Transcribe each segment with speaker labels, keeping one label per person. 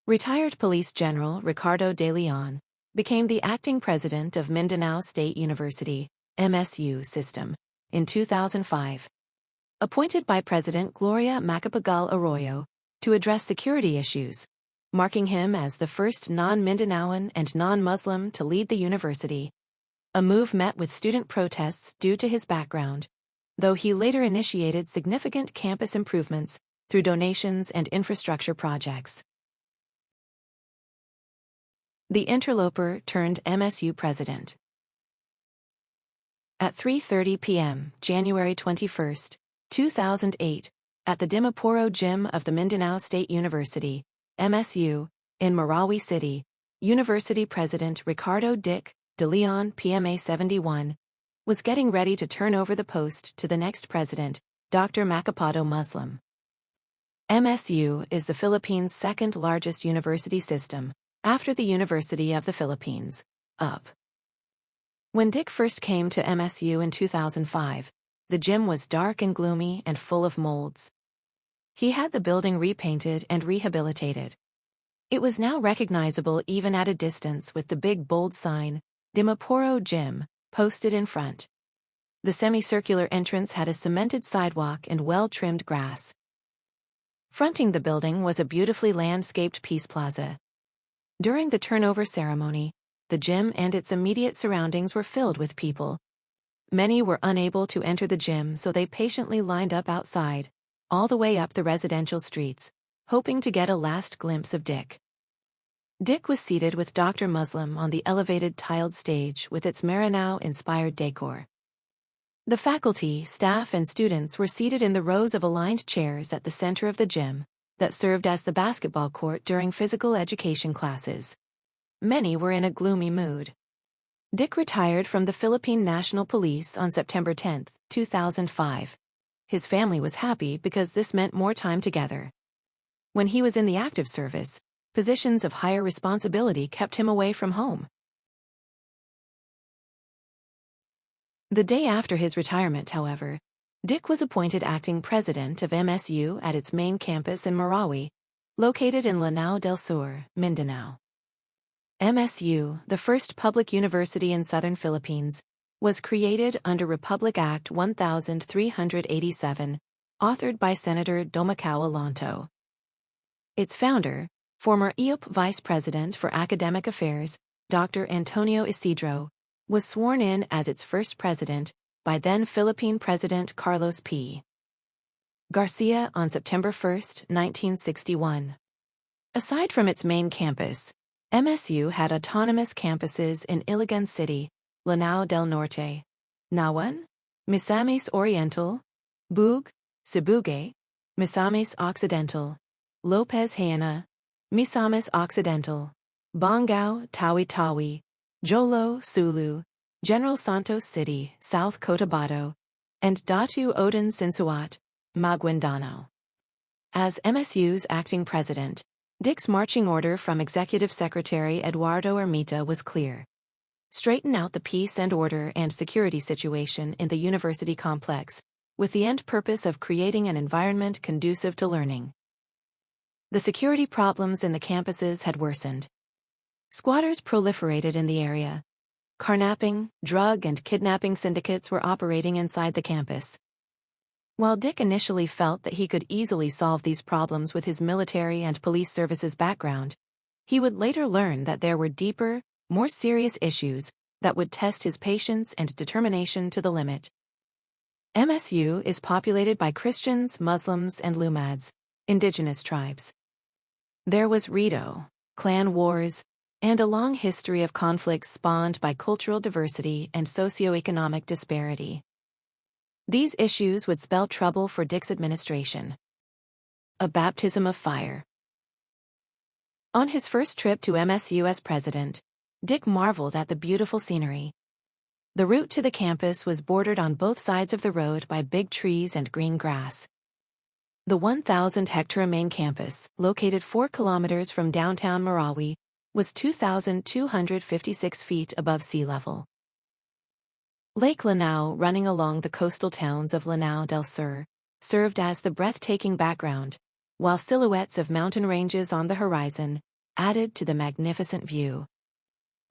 Speaker 1: Retired Police General Ricardo de Leon became the acting president of Mindanao State University, MSU system, in 2005. Appointed by President Gloria Macapagal Arroyo to address security issues, marking him as the first non-Mindanaoan and non-Muslim to lead the university. A move met with student protests due to his background, though he later initiated significant campus improvements through donations and infrastructure projects. The Interloper turned MSU president. At 3:30 p.m., January 21, 2008, at the Dimaporo Gym of the Mindanao State University, MSU, in Marawi City, University President Ricardo Dick de Leon PMA 71 was getting ready to turn over the post to the next president, Dr. Macapagal Muslim. MSU is the Philippines' second largest university system, after the University of the Philippines, UP. When Dick first came to MSU in 2005, the gym was dark and gloomy and full of molds. He had the building repainted and rehabilitated. It was now recognizable even at a distance with the big bold sign, Dimaporo Gym, posted in front. The semicircular entrance had a cemented sidewalk and well-trimmed grass. Fronting the building was a beautifully landscaped Peace Plaza. During the turnover ceremony, the gym and its immediate surroundings were filled with people. Many were unable to enter the gym, so they patiently lined up outside, all the way up the residential streets, hoping to get a last glimpse of Dick. Dick was seated with Dr. Muslim on the elevated tiled stage with its Mindanao-inspired decor. The faculty, staff and students were seated in the rows of aligned chairs at the center of the gym that served as the basketball court during physical education classes. Many were in a gloomy mood. Dick retired from the Philippine National Police on September 10, 2005. His family was happy because this meant more time together. When he was in the active service, positions of higher responsibility kept him away from home. The day after his retirement, however, Dick was appointed acting president of MSU at its main campus in Marawi, located in Lanao del Sur, Mindanao. MSU, the first public university in southern Philippines, was created under Republic Act 1387, authored by Senator Domacao Alonto. Its founder, former IUP Vice President for Academic Affairs, Dr. Antonio Isidro, was sworn in as its first president by then Philippine President Carlos P. Garcia on September 1, 1961. Aside from its main campus, MSU had autonomous campuses in Iligan City, Lanao del Norte, Nawan, Misamis Oriental, Bug, Sibugay, Misamis Occidental, Lopez Haena, Misamis Occidental, Bongao, Tawi-Tawi, Jolo, Sulu, General Santos City, South Cotabato, and Datu Odin Sinsuat, Maguindanao. As MSU's acting president, Dick's marching order from Executive Secretary Eduardo Ermita was clear: straighten out the peace and order and security situation in the university complex, with the end purpose of creating an environment conducive to learning. The security problems in the campuses had worsened. Squatters proliferated in the area. Carnapping, drug and kidnapping syndicates were operating inside the campus. While Dick initially felt that he could easily solve these problems with his military and police services background, he would later learn that there were deeper, more serious issues that would test his patience and determination to the limit. MSU is populated by Christians, Muslims, and Lumads, indigenous tribes. There was Rito, clan wars, and a long history of conflicts spawned by cultural diversity and socioeconomic disparity. These issues would spell trouble for Dick's administration. A baptism of fire. On his first trip to MSU as president, Dick marveled at the beautiful scenery. The route to the campus was bordered on both sides of the road by big trees and green grass. The 1,000-hectare main campus, located 4 kilometers from downtown Marawi, was 2,256 feet above sea level. Lake Lanao, running along the coastal towns of Lanao del Sur, served as the breathtaking background, while silhouettes of mountain ranges on the horizon added to the magnificent view.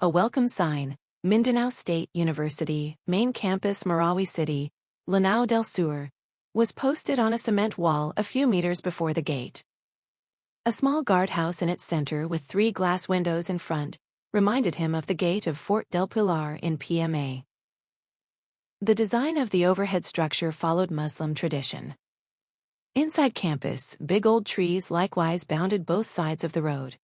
Speaker 1: A welcome sign, Mindanao State University, main campus Marawi City, Lanao del Sur, was posted on a cement wall a few meters before the gate. A small guardhouse in its center with 3 glass windows in front reminded him of the gate of Fort del Pilar in PMA. The design of the overhead structure followed Muslim tradition. Inside campus, big old trees likewise bounded both sides of the road.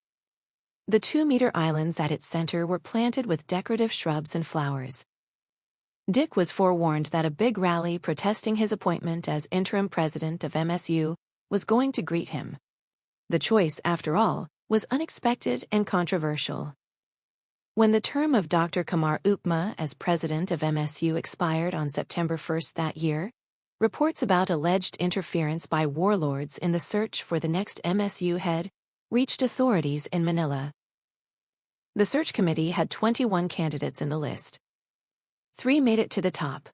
Speaker 1: The 2-meter islands at its center were planted with decorative shrubs and flowers. Dick was forewarned that a big rally protesting his appointment as interim president of MSU was going to greet him. The choice, after all, was unexpected and controversial. When the term of Dr. Kamar Ukma as president of MSU expired on September 1 that year, reports about alleged interference by warlords in the search for the next MSU head reached authorities in Manila. The search committee had 21 candidates in the list. 3 made it to the top.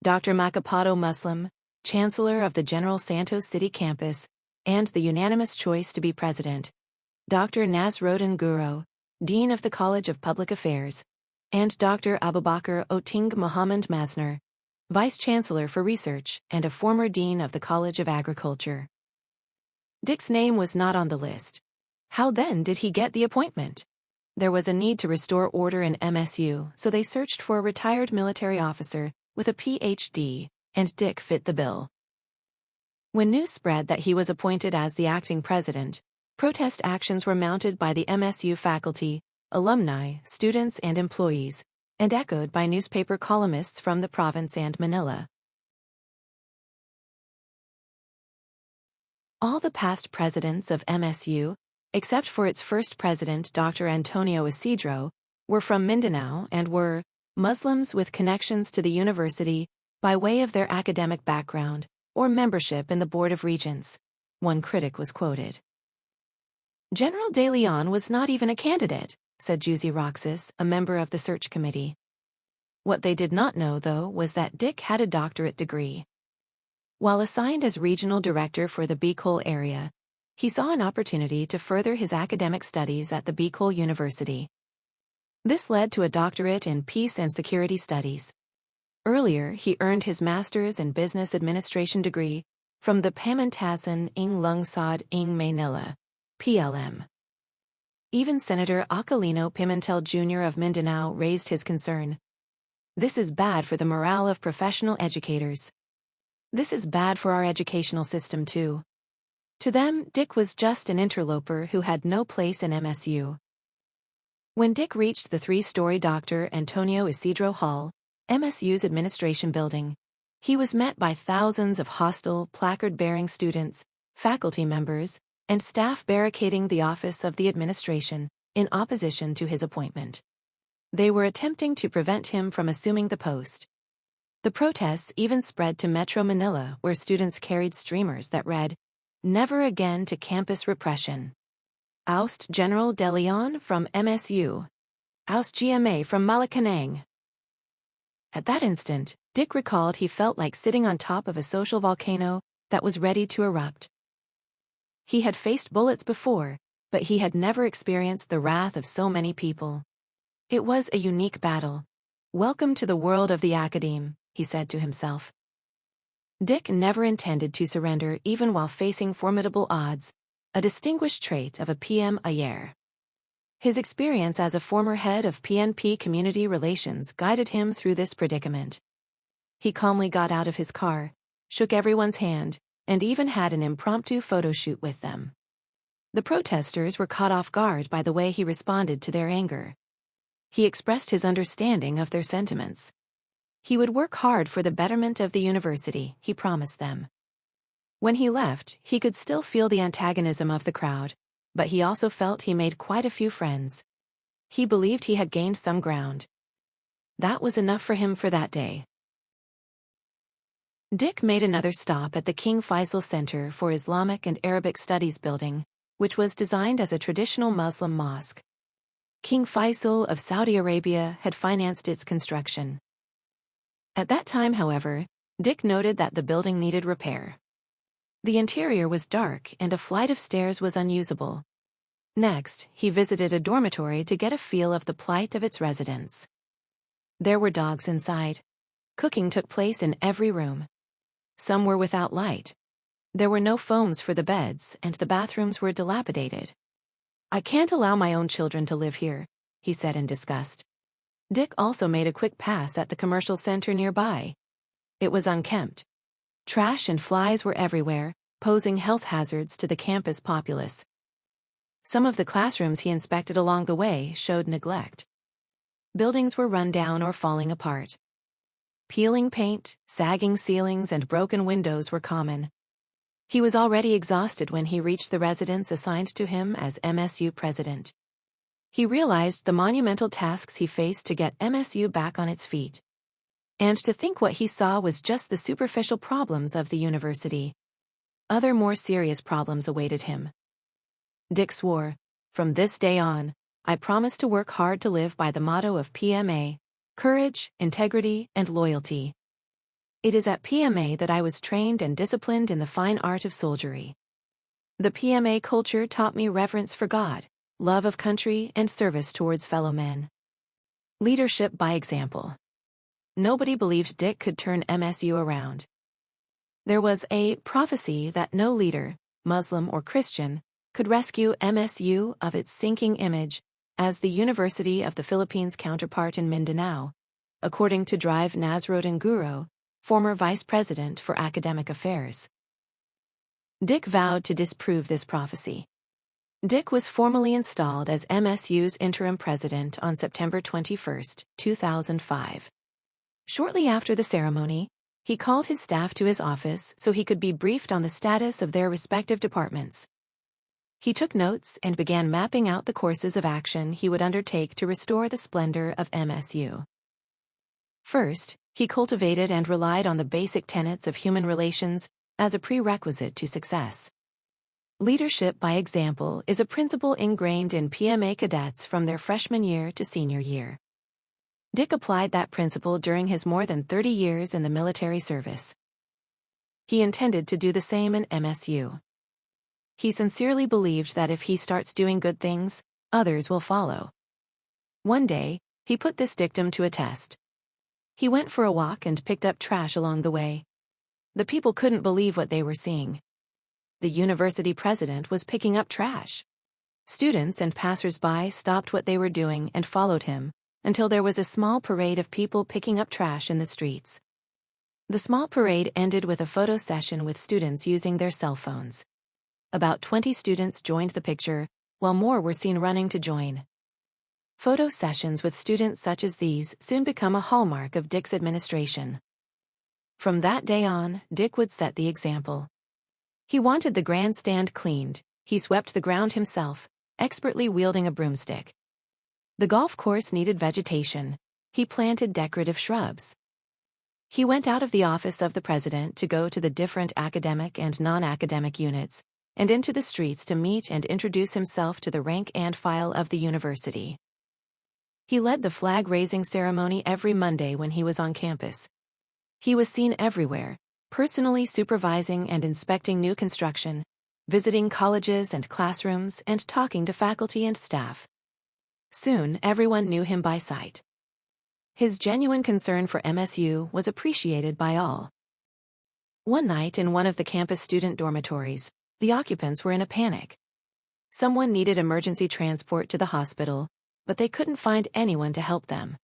Speaker 1: Dr. Macapagal Muslim, chancellor of the General Santos City campus, and the unanimous choice to be president, Dr. Nasruddin Guro, dean of the College of Public Affairs, and Dr. Abubakar Oting Muhammad Masner, vice-chancellor for research and a former dean of the College of Agriculture. Dick's name was not on the list. How then did he get the appointment? There was a need to restore order in MSU, so they searched for a retired military officer with a Ph.D., and Dick fit the bill. When news spread that he was appointed as the acting president, protest actions were mounted by the MSU faculty, alumni, students and employees, and echoed by newspaper columnists from the province and Manila. All the past presidents of MSU, except for its first president Dr. Antonio Isidro, were from Mindanao and were Muslims with connections to the university by way of their academic background or membership in the Board of Regents, one critic was quoted. General de Leon was not even a candidate, said Juicy Roxas, a member of the search committee. What they did not know, though, was that Dick had a doctorate degree. While assigned as regional director for the Bicol area, he saw an opportunity to further his academic studies at the Bicol University. This led to a doctorate in peace and security studies. Earlier, he earned his master's in business administration degree from the Pamantasan ng Lungsod ng Manila, PLM. Even Senator Aquilino Pimentel Jr. of Mindanao raised his concern. This is bad for the morale of professional educators. This is bad for our educational system too. To them, Dick was just an interloper who had no place in MSU. When Dick reached the 3-story Dr. Antonio Isidro Hall, MSU's administration building, he was met by thousands of hostile, placard-bearing students, faculty members, and staff barricading the office of the administration in opposition to his appointment. They were attempting to prevent him from assuming the post. The protests even spread to Metro Manila, where students carried streamers that read, "Never again to campus repression. Oust General De Leon from MSU. Oust GMA from Malacanang." At that instant, Dick recalled he felt like sitting on top of a social volcano that was ready to erupt. He had faced bullets before, but he had never experienced the wrath of so many people. It was a unique battle. Welcome to the world of the academe, he said to himself. Dick never intended to surrender even while facing formidable odds, a distinguished trait of a PMA. His experience as a former head of PNP Community Relations guided him through this predicament. He calmly got out of his car, shook everyone's hand, and even had an impromptu photo shoot with them. The protesters were caught off guard by the way he responded to their anger. He expressed his understanding of their sentiments. He would work hard for the betterment of the university, he promised them. When he left, he could still feel the antagonism of the crowd, but he also felt he made quite a few friends. He believed he had gained some ground. That was enough for him for that day. Dick made another stop at the King Faisal Center for Islamic and Arabic Studies building, which was designed as a traditional Muslim mosque. King Faisal of Saudi Arabia had financed its construction. At that time, however, Dick noted that the building needed repair. The interior was dark and a flight of stairs was unusable. Next, he visited a dormitory to get a feel of the plight of its residents. There were dogs inside. Cooking took place in every room. Some were without light. There were no foams for the beds, and the bathrooms were dilapidated. "I can't allow my own children to live here," he said in disgust. Dick also made a quick pass at the commercial center nearby. It was unkempt. Trash and flies were everywhere, posing health hazards to the campus populace. Some of the classrooms he inspected along the way showed neglect. Buildings were run down or falling apart. Peeling paint, sagging ceilings, and broken windows were common. He was already exhausted when he reached the residence assigned to him as MSU president. He realized the monumental tasks he faced to get MSU back on its feet. And to think what he saw was just the superficial problems of the university. Other more serious problems awaited him. Dick swore, "From this day on, I promise to work hard to live by the motto of PMA, courage, integrity, and loyalty. It is at PMA that I was trained and disciplined in the fine art of soldiery. The PMA culture taught me reverence for God, love of country, and service towards fellow men. Leadership by example." Nobody believed Dick could turn MSU around. There was a prophecy that no leader, Muslim or Christian, could rescue MSU of its sinking image as the University of the Philippines counterpart in Mindanao, according to Drive Nasruddin, former vice president for academic affairs. Dick vowed to disprove this prophecy. Dick was formally installed as MSU's interim president on September 21, 2005. Shortly after the ceremony, he called his staff to his office so he could be briefed on the status of their respective departments. He took notes and began mapping out the courses of action he would undertake to restore the splendor of MSU. First, he cultivated and relied on the basic tenets of human relations as a prerequisite to success. Leadership by example is a principle ingrained in PMA cadets from their freshman year to senior year. Dick applied that principle during his more than 30 years in the military service. He intended to do the same in MSU. He sincerely believed that if he starts doing good things, others will follow. One day, he put this dictum to a test. He went for a walk and picked up trash along the way. The people couldn't believe what they were seeing. The university president was picking up trash. Students and passers-by stopped what they were doing and followed him, until there was a small parade of people picking up trash in the streets. The small parade ended with a photo session with students using their cell phones. About 20 students joined the picture, while more were seen running to join. Photo sessions with students such as these soon become a hallmark of Dick's administration. From that day on, Dick would set the example. He wanted the grandstand cleaned. He swept the ground himself, expertly wielding a broomstick. The golf course needed vegetation. He planted decorative shrubs. He went out of the office of the president to go to the different academic and non-academic units, and into the streets to meet and introduce himself to the rank and file of the university. He led the flag-raising ceremony every Monday when he was on campus. He was seen everywhere, personally supervising and inspecting new construction, visiting colleges and classrooms, and talking to faculty and staff. Soon, everyone knew him by sight. His genuine concern for MSU was appreciated by all. One night in one of the campus student dormitories, the occupants were in a panic. Someone needed emergency transport to the hospital, but they couldn't find anyone to help them.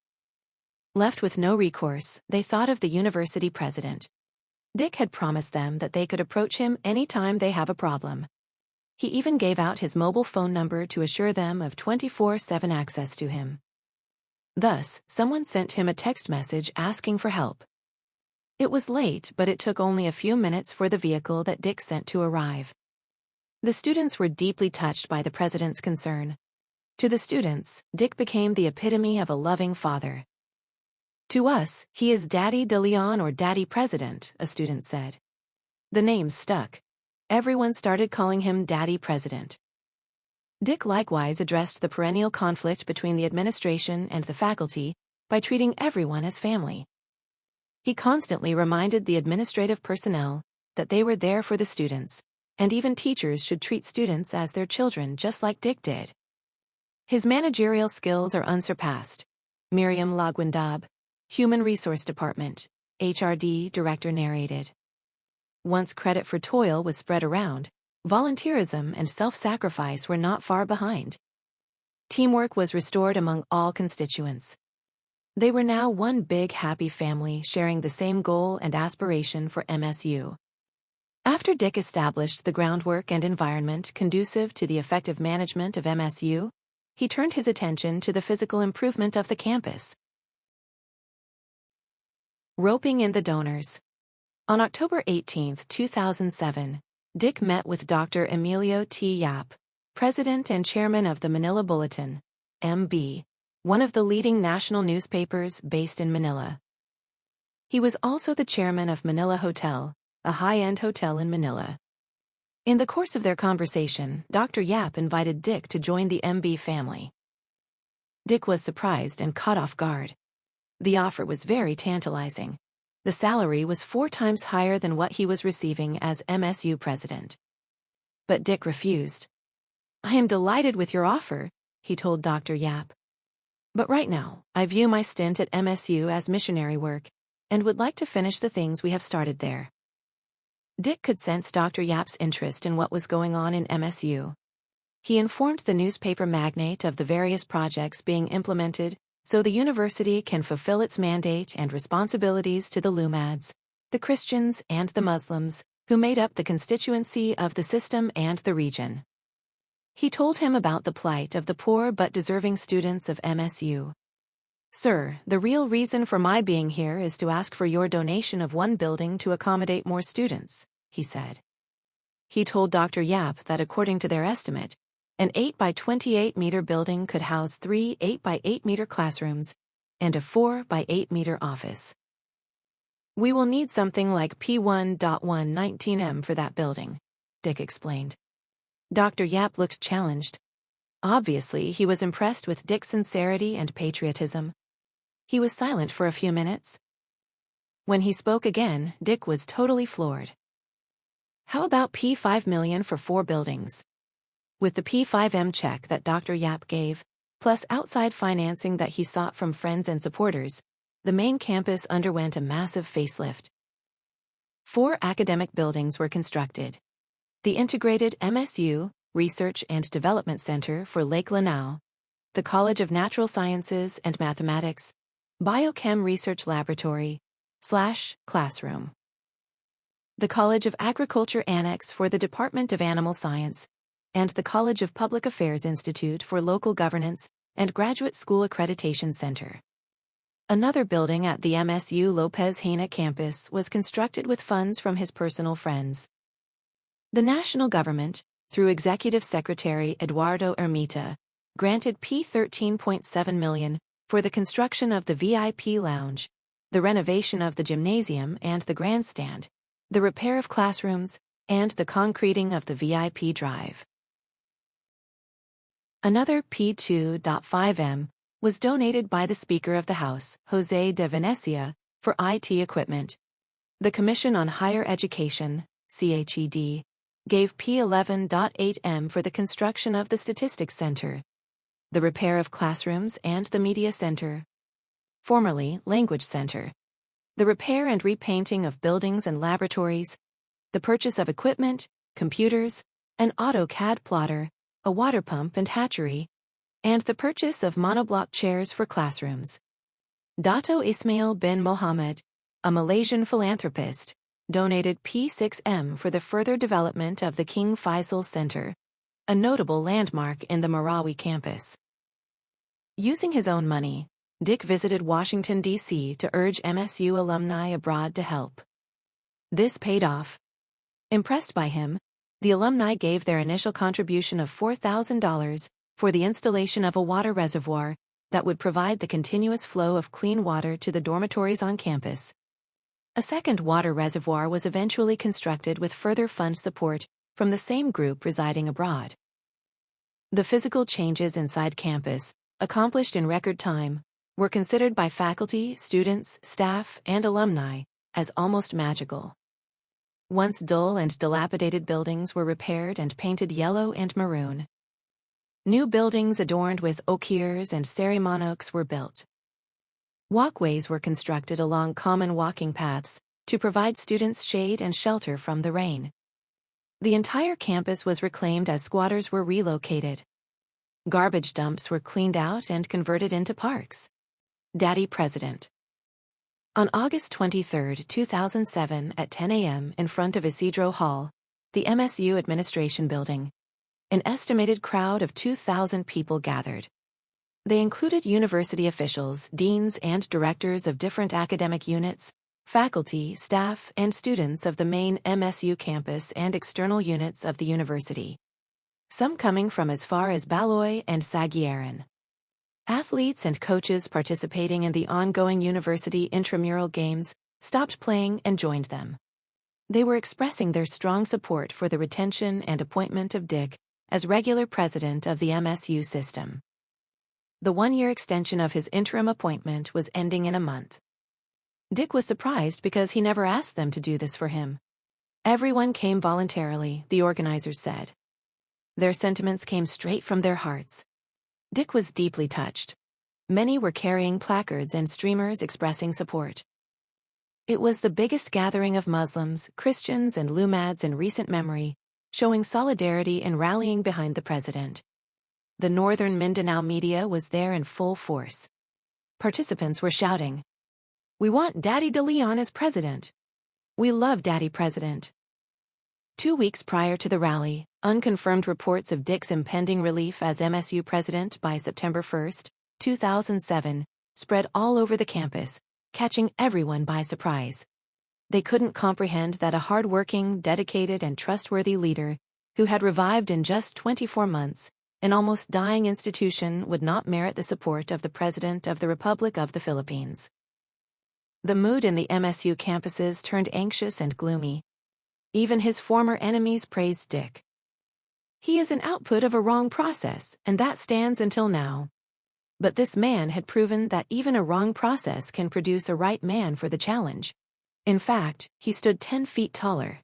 Speaker 1: Left with no recourse, they thought of the university president. Dick had promised them that they could approach him anytime they have a problem. He even gave out his mobile phone number to assure them of 24/7 access to him. Thus, someone sent him a text message asking for help. It was late, but it took only a few minutes for the vehicle that Dick sent to arrive. The students were deeply touched by the president's concern. To the students, Dick became the epitome of a loving father. "To us, he is Daddy de Leon or Daddy President," a student said. The name stuck. Everyone started calling him Daddy President. Dick likewise addressed the perennial conflict between the administration and the faculty by treating everyone as family. He constantly reminded the administrative personnel that they were there for the students, and even teachers should treat students as their children just like Dick did. His managerial skills are unsurpassed. Miriam Lagwindab, Human Resource Department, HRD Director narrated. Once credit for toil was spread around, volunteerism and self-sacrifice were not far behind. Teamwork was restored among all constituents. They were now one big happy family sharing the same goal and aspiration for MSU. After Dick established the groundwork and environment conducive to the effective management of MSU, he turned his attention to the physical improvement of the campus. Roping in the donors. On October 18, 2007, Dick met with Dr. Emilio T. Yap, President and Chairman of the Manila Bulletin, MB, one of the leading national newspapers based in Manila. He was also the chairman of Manila Hotel, a high-end hotel in Manila. In the course of their conversation, Dr. Yap invited Dick to join the MB family. Dick was surprised and caught off guard. The offer was very tantalizing. The salary was 4 times higher than what he was receiving as MSU president. But Dick refused. "I am delighted with your offer," he told Dr. Yap. "But right now, I view my stint at MSU as missionary work, and would like to finish the things we have started there." Dick could sense Dr. Yap's interest in what was going on in MSU. He informed the newspaper magnate of the various projects being implemented so the university can fulfill its mandate and responsibilities to the Lumads, the Christians and the Muslims, who made up the constituency of the system and the region. He told him about the plight of the poor but deserving students of MSU. "Sir, the real reason for my being here is to ask for your donation of 1 building to accommodate more students," he said. He told Dr. Yap that according to their estimate, an 8 by 28 meter building could house 3 8 by 8 meter classrooms and a 4 by 8 meter office. "We will need something like P1.119M for that building," Dick explained. Dr. Yap looked challenged. Obviously, he was impressed with Dick's sincerity and patriotism. He was silent for a few minutes. When he spoke again, Dick was totally floored. "How about P5 million for 4 buildings?" With the P5M check that Dr. Yap gave, plus outside financing that he sought from friends and supporters, the main campus underwent a massive facelift. 4 academic buildings were constructed. The integrated MSU Research and Development Center for Lake Lanao, the College of Natural Sciences and Mathematics, Biochem Research Laboratory / Classroom. The College of Agriculture Annex for the Department of Animal Science, and the College of Public Affairs Institute for Local Governance and Graduate School Accreditation Center. Another building at the MSU Lopez Haina campus was constructed with funds from his personal friends. The national government, through Executive Secretary Eduardo Ermita, granted P13.7 million for the construction of the VIP lounge, the renovation of the gymnasium and the grandstand, the repair of classrooms, and the concreting of the VIP drive. Another P2.5M was donated by the Speaker of the House, Jose de Venecia, for IT equipment. The Commission on Higher Education, CHED, gave P11.8M for the construction of the Statistics Center, the repair of classrooms and the Media Center, formerly Language Center, the repair and repainting of buildings and laboratories, the purchase of equipment, computers, an AutoCAD plotter, a water pump and hatchery, and the purchase of monoblock chairs for classrooms. Dato Ismail bin Mohammed, a Malaysian philanthropist, donated P6M for the further development of the King Faisal Center, a notable landmark in the Marawi campus. Using his own money, Dick visited Washington, D.C. to urge MSU alumni abroad to help. This paid off. Impressed by him, the alumni gave their initial contribution of $4,000 for the installation of a water reservoir that would provide the continuous flow of clean water to the dormitories on campus. A second water reservoir was eventually constructed with further fund support from the same group residing abroad. The physical changes inside campus, accomplished in record time, were considered by faculty, students, staff, and alumni as almost magical. Once dull and dilapidated buildings were repaired and painted yellow and maroon. New buildings adorned with okiers and cerimoniaux were built. Walkways were constructed along common walking paths to provide students shade and shelter from the rain. The entire campus was reclaimed as squatters were relocated. Garbage dumps were cleaned out and converted into parks. Daddy President. On August 23, 2007 at 10 a.m. in front of Isidro Hall, the MSU administration building, an estimated crowd of 2,000 people gathered. They included university officials, deans and directors of different academic units, faculty, staff, and students of the main MSU campus and external units of the university, some coming from as far as Baloy and Saguiaran. Athletes and coaches participating in the ongoing university intramural games stopped playing and joined them. They were expressing their strong support for the retention and appointment of Dick as regular president of the MSU system. The one-year extension of his interim appointment was ending in a month. Dick was surprised because he never asked them to do this for him. Everyone came voluntarily, the organizers said. Their sentiments came straight from their hearts. Dick was deeply touched. Many were carrying placards and streamers expressing support. It was the biggest gathering of Muslims, Christians, and Lumads in recent memory, showing solidarity and rallying behind the president. The northern Mindanao media was there in full force. Participants were shouting, "We want Daddy de Leon as president. We love Daddy President." 2 weeks prior to the rally, unconfirmed reports of Dick's impending relief as MSU president by September 1, 2007, spread all over the campus, catching everyone by surprise. They couldn't comprehend that a hard-working, dedicated, and trustworthy leader, who had revived in just 24 months, an almost dying institution would not merit the support of the President of the Republic of the Philippines. The mood in the MSU campuses turned anxious and gloomy. Even his former enemies praised Dick. "He is an output of a wrong process, and that stands until now." But this man had proven that even a wrong process can produce a right man for the challenge. In fact, he stood 10 feet taller.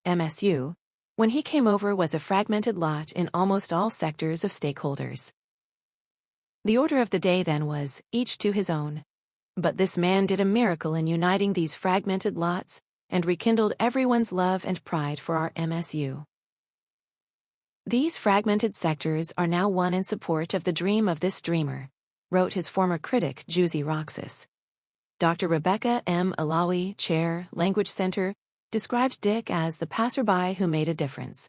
Speaker 1: MSU, when he came over, was a fragmented lot in almost all sectors of stakeholders. The order of the day then was, each to his own. But this man did a miracle in uniting these fragmented lots and rekindled everyone's love and pride for our MSU. "These fragmented sectors are now one in support of the dream of this dreamer," wrote his former critic Juicy Roxas. Dr. Rebecca M. Alawi, Chair, Language Center, described Dick as the passerby who made a difference.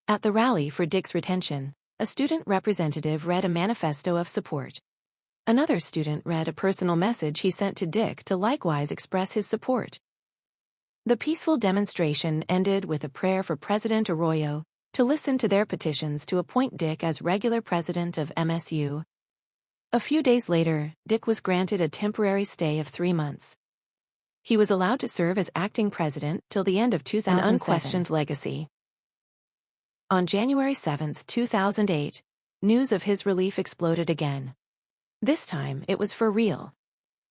Speaker 1: At the rally for Dick's retention, a student representative read a manifesto of support. Another student read a personal message he sent to Dick to likewise express his support. The peaceful demonstration ended with a prayer for President Arroyo to listen to their petitions to appoint Dick as regular president of MSU. A few days later, Dick was granted a temporary stay of 3 months. He was allowed to serve as acting president till the end of 2007. An unquestioned legacy. On January 7, 2008, news of his relief exploded again. This time, it was for real.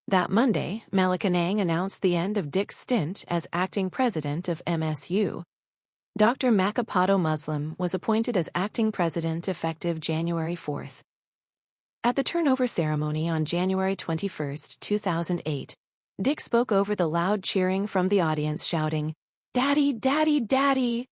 Speaker 1: That Monday, Malacanang announced the end of Dick's stint as acting president of MSU. Dr. Macapagal Muslim was appointed as acting president effective January 4. At the turnover ceremony on January 21, 2008, Dick spoke over the loud cheering from the audience, shouting, "Daddy, Daddy, Daddy!"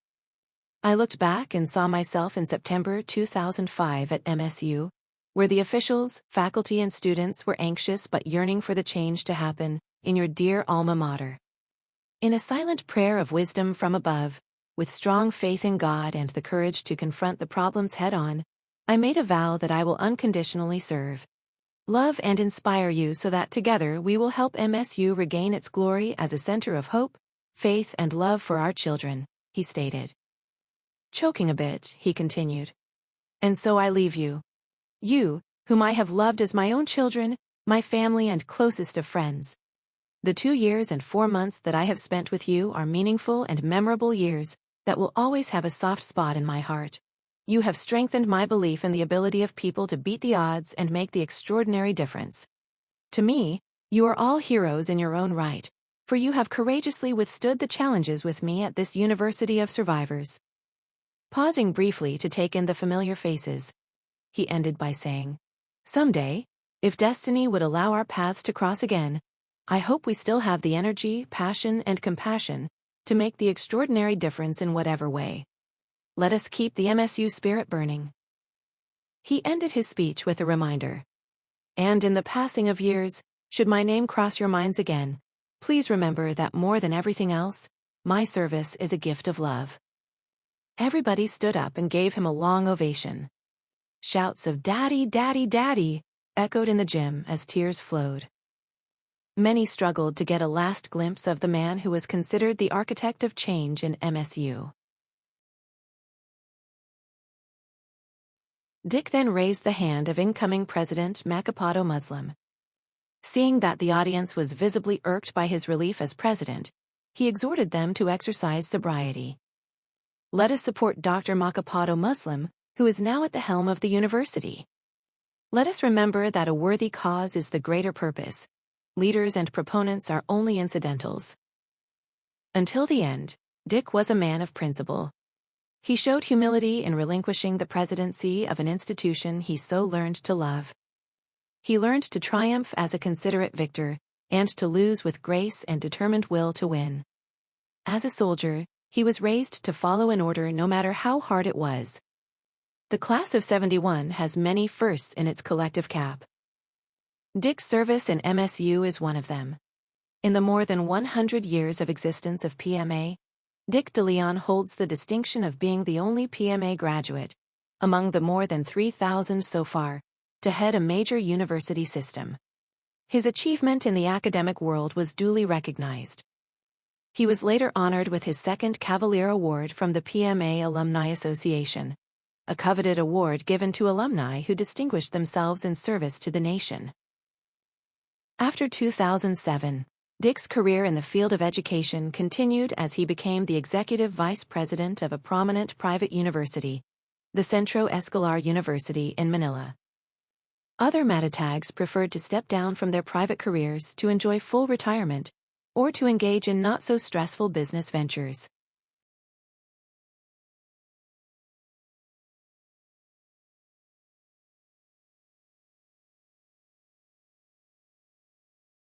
Speaker 1: I looked back and saw myself in September 2005 at MSU, where the officials, faculty, and students were anxious but yearning for the change to happen in your dear alma mater. In a silent prayer of wisdom from above, with strong faith in God and the courage to confront the problems head-on, I made a vow that I will unconditionally serve, love, and inspire you so that together we will help MSU regain its glory as a center of hope, faith, and love for our children, he stated. Choking a bit, he continued. "And so I leave you. You, whom I have loved as my own children, my family, and closest of friends. The 2 years and 4 months that I have spent with you are meaningful and memorable years that will always have a soft spot in my heart. You have strengthened my belief in the ability of people to beat the odds and make the extraordinary difference. To me, you are all heroes in your own right, for you have courageously withstood the challenges with me at this University of Survivors." Pausing briefly to take in the familiar faces, he ended by saying, "Someday, if destiny would allow our paths to cross again, I hope we still have the energy, passion, and compassion to make the extraordinary difference in whatever way. Let us keep the MSU spirit burning." He ended his speech with a reminder. "And in the passing of years, should my name cross your minds again, please remember that more than everything else, my service is a gift of love." Everybody stood up and gave him a long ovation. Shouts of "Daddy, Daddy, Daddy" echoed in the gym as tears flowed. Many struggled to get a last glimpse of the man who was considered the architect of change in MSU. Dick then raised the hand of incoming President Macapagal Muslim. Seeing that the audience was visibly irked by his relief as president, he exhorted them to exercise sobriety. "Let us support Dr. Macapagal Muslim, who is now at the helm of the university. Let us remember that a worthy cause is the greater purpose. Leaders and proponents are only incidentals." Until the end, Dick was a man of principle. He showed humility in relinquishing the presidency of an institution he so learned to love. He learned to triumph as a considerate victor, and to lose with grace and determined will to win. As a soldier, he was raised to follow an order no matter how hard it was. The class of '71 has many firsts in its collective cap. Dick's service in MSU is one of them. In the more than 100 years of existence of PMA, Dick de Leon holds the distinction of being the only PMA graduate, among the more than 3,000 so far, to head a major university system. His achievement in the academic world was duly recognized. He was later honored with his second Cavalier Award from the PMA Alumni Association, a coveted award given to alumni who distinguished themselves in service to the nation. After 2007, Dick's career in the field of education continued as he became the executive vice president of a prominent private university, the Centro Escolar University in Manila. Other Matatags preferred to step down from their private careers to enjoy full retirement, or to engage in not-so-stressful business ventures.